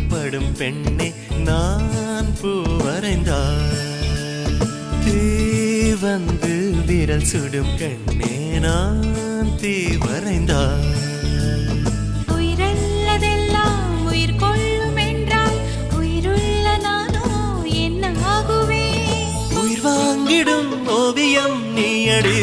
ஆசைப்படும் பெண்ணே நான் பூ வரைந்தால் தீ வந்து விரல் சுடும் கண்ணே நான் தீ வரைந்தால் உயிரல்லதெல்லாம் உயிர் கொள்ளும் என்றால் உயிருள்ள நானோ என்ன ஆகுவே உயிர் வாங்கிடும் ஓவியம் நீ அடி